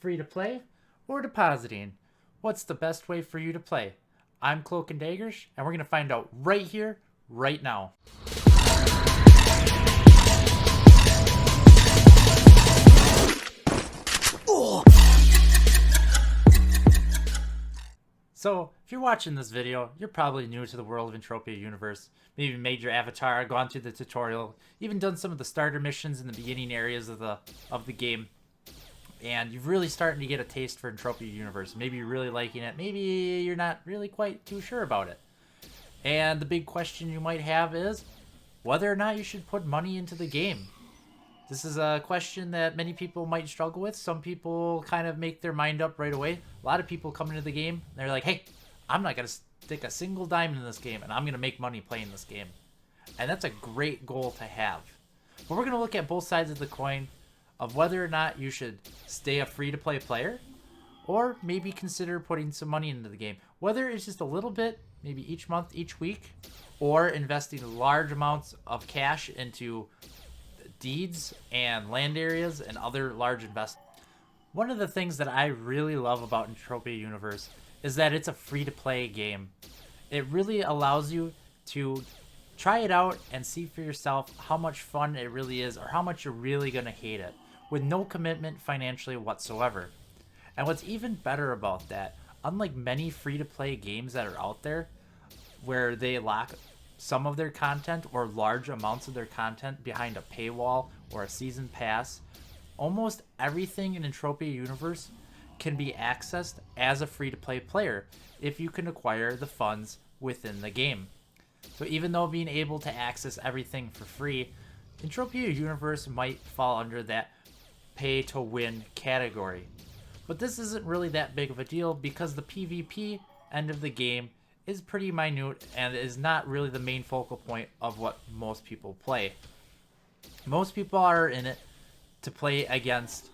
free to play, or depositing? What's the best way for you to play? I'm CloaknDaggerish, and we're going to find out right here, right now. So, if you're watching this video, you're probably new to the world of Entropia Universe. Maybe made your avatar, gone through the tutorial, even done some of the starter missions in the beginning areas of the game. And you're really starting to get a taste for Entropia Universe. Maybe you're really liking it. Maybe you're not really quite too sure about it. And the big question you might have is whether or not you should put money into the game. This is a question that many people might struggle with. Some people kind of make their mind up right away. A lot of people come into the game, they're like, hey, I'm not going to stick a single dime in this game, and I'm going to make money playing this game. And that's a great goal to have. But we're going to look at both sides of the coin of whether or not you should stay a free-to-play player, or maybe consider putting some money into the game. Whether it's just a little bit, maybe each month, each week, or investing large amounts of cash into deeds and land areas and other large investments. One of the things that I really love about Entropia Universe is that it's a free-to-play game. It really allows you to try it out and see for yourself how much fun it really is, or how much you're really going to hate it, with no commitment financially whatsoever. And what's even better about that, unlike many free-to-play games that are out there, where they lock some of their content or large amounts of their content behind a paywall or a season pass, almost everything in Entropia Universe can be accessed as a free-to-play player if you can acquire the funds within the game. So even though being able to access everything for free, Entropia Universe might fall under that pay-to-win category. But this isn't really that big of a deal because the PvP end of the game is pretty minute and is not really the main focal point of what most people play. Most people are in it to play against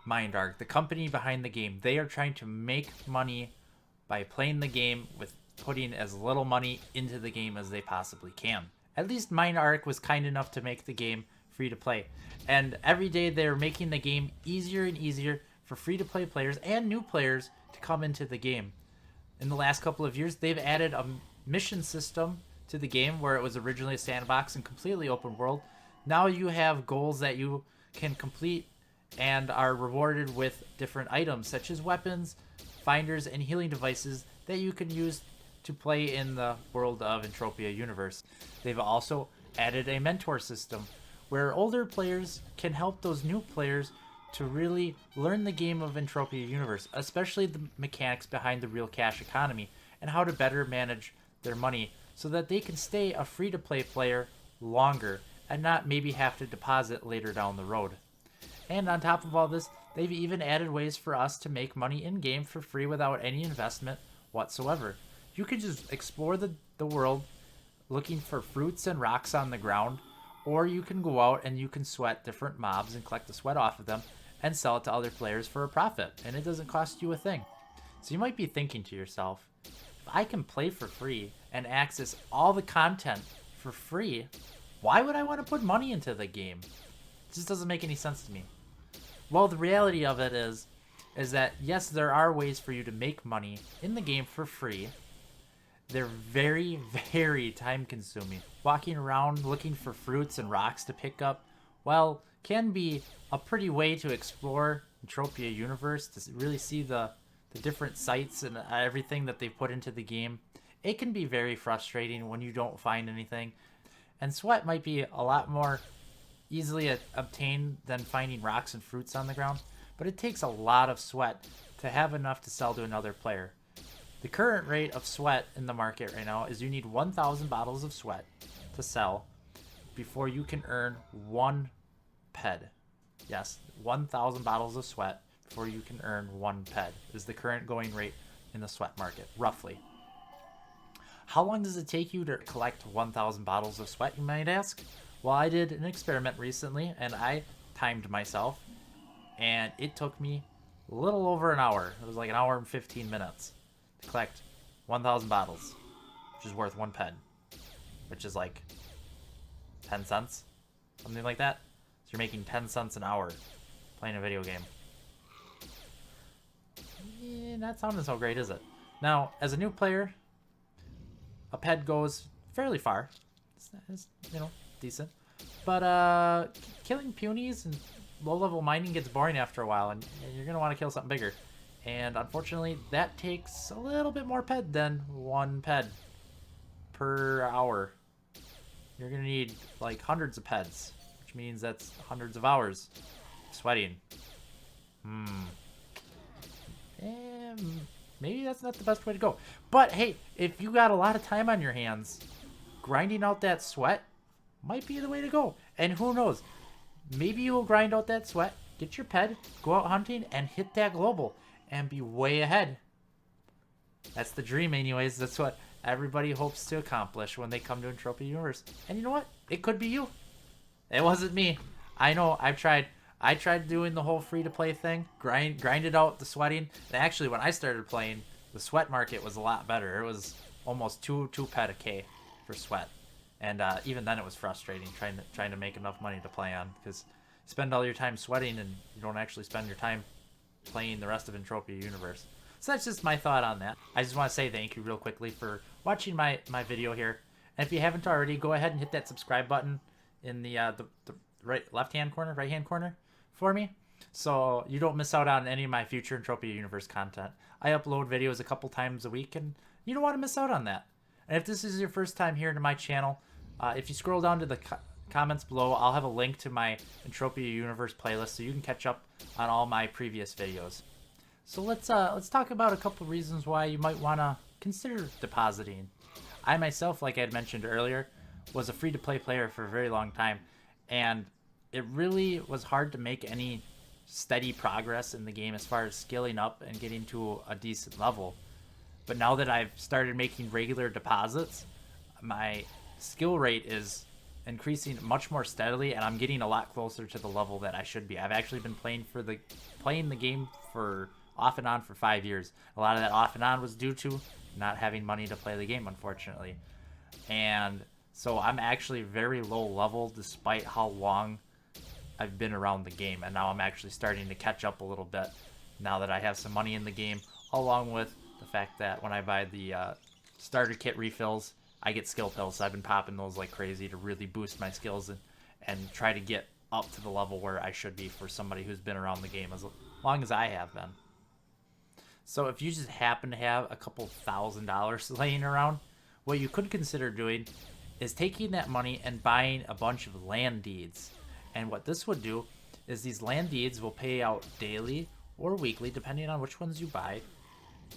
MindArc, the company behind the game. They are trying to make money by playing the game with putting as little money into the game as they possibly can. At least MindArc was kind enough to make the game free to play. And every day they're making the game easier and easier for free to play players and new players to come into the game. In the last couple of years, they've added a mission system to the game where it was originally a sandbox and completely open world. Now you have goals that you can complete and are rewarded with different items such as weapons, finders, and healing devices that you can use to play in the world of Entropia Universe. They've also added a mentor system where older players can help those new players to really learn the game of Entropia Universe, especially the mechanics behind the real cash economy and how to better manage their money so that they can stay a free-to-play player longer and not maybe have to deposit later down the road. And on top of all this, they've even added ways for us to make money in-game for free without any investment whatsoever. You can just explore the world looking for fruits and rocks on the ground, or you can go out and you can sweat different mobs and collect the sweat off of them and sell it to other players for a profit, and it doesn't cost you a thing. So you might be thinking to yourself, if I can play for free and access all the content for free, why would I want to put money into the game? It just doesn't make any sense to me. Well, the reality of it is that yes, there are ways for you to make money in the game for free. They're very, very time consuming. Walking around looking for fruits and rocks to pick up, well, can be a pretty way to explore Entropia Universe, to really see the different sites and everything that they've put into the game. It can be very frustrating when you don't find anything. And sweat might be a lot more easily obtained than finding rocks and fruits on the ground, but it takes a lot of sweat to have enough to sell to another player. The current rate of sweat in the market right now is you need 1,000 bottles of sweat to sell before you can earn 1 ped. Yes, 1,000 bottles of sweat before you can earn 1 ped is the current going rate in the sweat market, roughly. How long does it take you to collect 1,000 bottles of sweat, you might ask? Well, I did an experiment recently, and I timed myself, and it took me a little over an hour. It was like an hour and 15 minutes to collect 1,000 bottles, which is worth 1 ped, which is like 10 cents, something like that. So you're making 10 cents an hour playing a video game. not sounding so great, is it? Now, as a new player, a ped goes fairly far. It's you know, decent. But killing punies and low-level mining gets boring after a while, and you're going to want to kill something bigger. And unfortunately, that takes a little bit more ped than one ped per hour. You're going to need like hundreds of peds, which means that's hundreds of hours sweating. Maybe that's not the best way to go. But hey, if you got a lot of time on your hands, grinding out that sweat might be the way to go. And who knows, maybe you'll grind out that sweat, get your ped, go out hunting, and hit that global and be way ahead. That's the dream anyways. That's what everybody hopes to accomplish when they come to Entropia Universe. And you know what? It could be you. It wasn't me. I know, I tried doing the whole free-to-play thing, grinded out the sweating. And actually, when I started playing, the sweat market was a lot better. It was almost 2 ped a K for sweat. And even then it was frustrating trying to make enough money to play on, because you spend all your time sweating and you don't actually spend your time playing the rest of Entropia Universe. So that's just my thought on that. I just want to say thank you real quickly for watching my video here. And if you haven't already, go ahead and hit that subscribe button in the right left-hand corner, right-hand corner for me, so you don't miss out on any of my future Entropia Universe content. I upload videos a couple times a week, and you don't want to miss out on that. And if this is your first time here to my channel, if you scroll down to the comments below, I'll have a link to my Entropia Universe playlist so you can catch up on all my previous videos. So let's talk about a couple reasons why you might want to consider depositing. I myself, like I had mentioned earlier, was a free-to-play player for a very long time, and it really was hard to make any steady progress in the game as far as scaling up and getting to a decent level. But now that I've started making regular deposits, my skill rate is increasing much more steadily, and I'm getting a lot closer to the level that I should be. I've actually been playing the game for off and on for 5 years. A lot of that off and on was due to not having money to play the game, unfortunately. And so I'm actually very low level despite how long I've been around the game, and now I'm actually starting to catch up a little bit now that I have some money in the game, along with the fact that when I buy the starter kit refills, I get skill pills. So I've been popping those like crazy to really boost my skills and try to get up to the level where I should be for somebody who's been around the game as long as I have been. So if you just happen to have a couple $1,000 laying around, what you could consider doing is taking that money and buying a bunch of land deeds. And what this would do is these land deeds will pay out daily or weekly, depending on which ones you buy.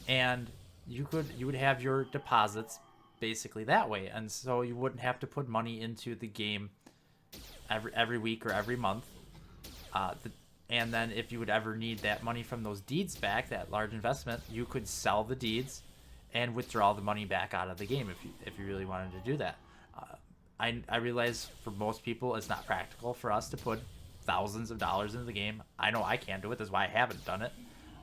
And you would have your deposits basically that way. And so you wouldn't have to put money into the game every week or every month. And then if you would ever need that money from those deeds back, that large investment, you could sell the deeds and withdraw the money back out of the game if you really wanted to do that. I realize for most people it's not practical for us to put thousands of dollars into the game. I know I can't do it. That's why I haven't done it.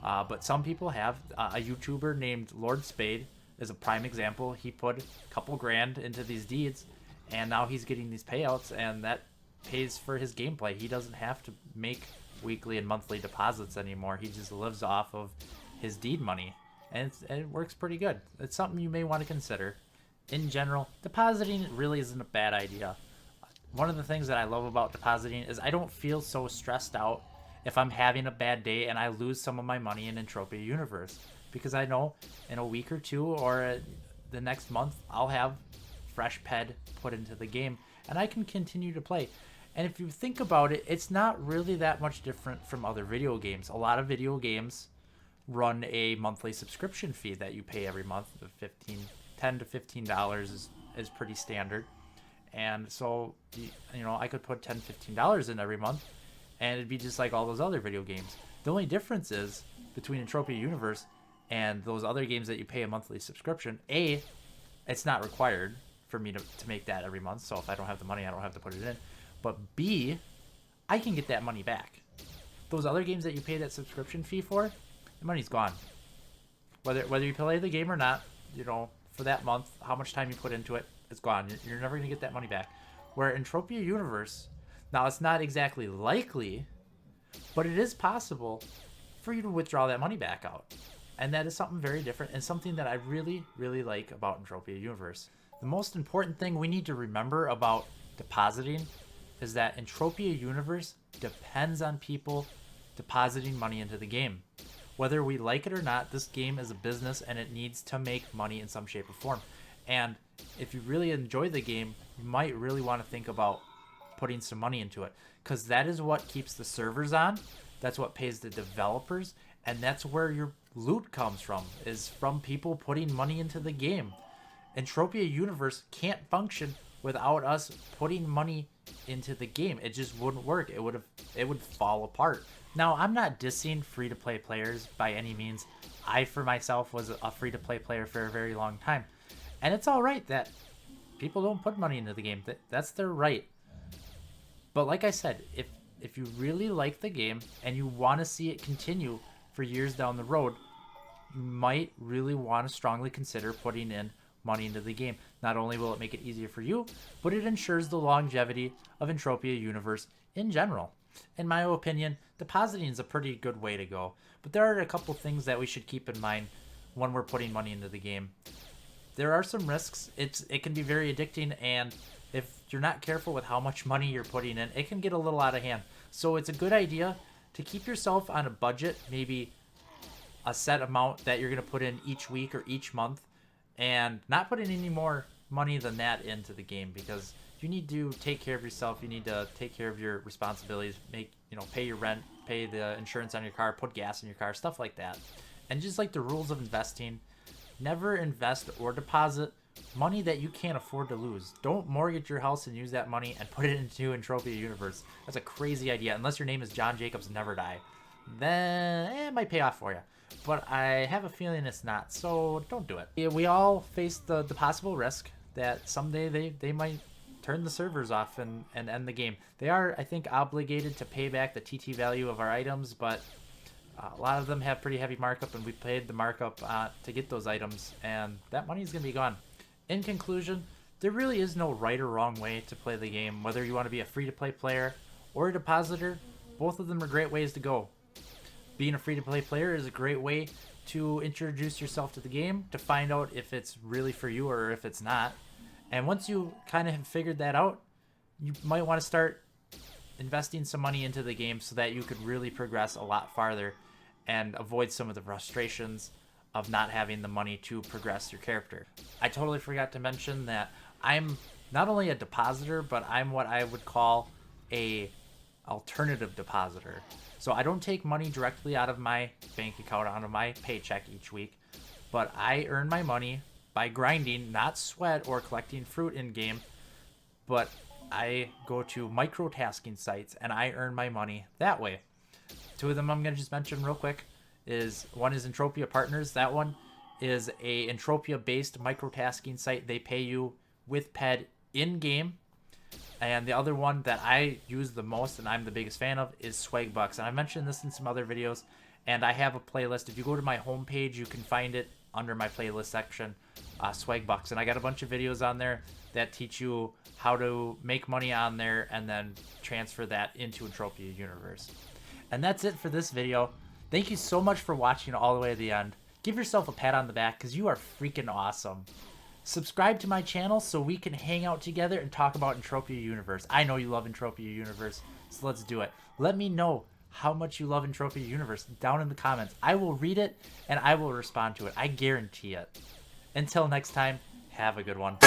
But some people have. A YouTuber named Lord Spade is a prime example. He put a couple grand into these deeds, and now he's getting these payouts, and that pays for his gameplay. He doesn't have to make weekly and monthly deposits anymore. He just lives off of his deed money, and it works pretty good. It's something you may want to consider. In general, depositing really isn't a bad idea. One of the things that I love about depositing is I don't feel so stressed out if I'm having a bad day and I lose some of my money in Entropia Universe, because I know in a week or two or the next month I'll have fresh ped put into the game and I can continue to play. And if you think about it, it's not really that much different from other video games. A lot of video games run a monthly subscription fee that you pay every month. The $10 to $15 is pretty standard. And so, you know, I could put $10, $15 in every month, and it'd be just like all those other video games. The only difference is between Entropia Universe and those other games that you pay a monthly subscription. A, it's not required for me to make that every month. So if I don't have the money, I don't have to put it in. But B, I can get that money back. Those other games that you pay that subscription fee for, the money's gone. Whether you play the game or not, you know, for that month, how much time you put into it, it's gone. You're never going to get that money back. Where Entropia Universe, now it's not exactly likely, but it is possible for you to withdraw that money back out. And that is something very different and something that I really, really like about Entropia Universe. The most important thing we need to remember about depositing is that Entropia Universe depends on people depositing money into the game. Whether we like it or not, this game is a business and it needs to make money in some shape or form. And if you really enjoy the game, you might really want to think about putting some money into it, because that is what keeps the servers on. That's what pays the developers, and that's where your loot comes from, is from people putting money into the game. Entropia Universe can't function without us putting money into the game. It just wouldn't work. It would fall apart. Now, I'm not dissing free-to-play players by any means. I, for myself, was a free-to-play player for a very long time. And it's all right that people don't put money into the game. That's their right. But like I said, if you really like the game and you want to see it continue for years down the road, you might really want to strongly consider putting in money into the game. Not only will it make it easier for you, but it ensures the longevity of Entropia Universe in general. In my opinion, depositing is a pretty good way to go. But there are a couple things that we should keep in mind when we're putting money into the game. There are some risks. It can be very addicting, and if you're not careful with how much money you're putting in, it can get a little out of hand. So it's a good idea to keep yourself on a budget, maybe a set amount that you're going to put in each week or each month, and not put in any more money than that into the game, because you need to take care of yourself. You need to take care of your responsibilities, pay your rent, pay the insurance on your car, put gas in your car, stuff like that. And just like the rules of investing, never invest or deposit money that you can't afford to lose. Don't mortgage your house and use that money and put it into Entropia Universe. That's a crazy idea. Unless your name is John Jacobs Never Die, then it might pay off for you. But I have a feeling it's not, so don't do it. Yeah, we all face the possible risk that someday they might turn the servers off and end the game. They are, I think, obligated to pay back the TT value of our items, but a lot of them have pretty heavy markup, and we paid the markup to get those items, and that money is going to be gone. In conclusion, there really is no right or wrong way to play the game. Whether you want to be a free-to-play player or a depositor, both of them are great ways to go. Being a free-to-play player is a great way to introduce yourself to the game, to find out if it's really for you or if it's not. And once you kind of have figured that out, you might want to start investing some money into the game so that you could really progress a lot farther and avoid some of the frustrations of not having the money to progress your character. I totally forgot to mention that I'm not only a depositor, but I'm what I would call a alternative depositor. So I don't take money directly out of my bank account, out of my paycheck each week, but I earn my money by grinding, not sweat or collecting fruit in game, but I go to micro-tasking sites and I earn my money that way. Two of them I'm going to just mention real quick. One is Entropia Partners. That one is a Entropia-based micro-tasking site. They pay you with PED in-game. And the other one that I use the most and I'm the biggest fan of is Swagbucks. And I mentioned this in some other videos, and I have a playlist. If you go to my homepage, you can find it under my playlist section, Swagbucks. And I got a bunch of videos on there that teach you how to make money on there and then transfer that into Entropia Universe. And that's it for this video. Thank you so much for watching all the way to the end. Give yourself a pat on the back because you are freaking awesome. Subscribe to my channel so we can hang out together and talk about Entropia Universe. I know you love Entropia Universe, so let's do it. Let me know how much you love Entropia Universe down in the comments. I will read it and I will respond to it. I guarantee it. Until next time, have a good one.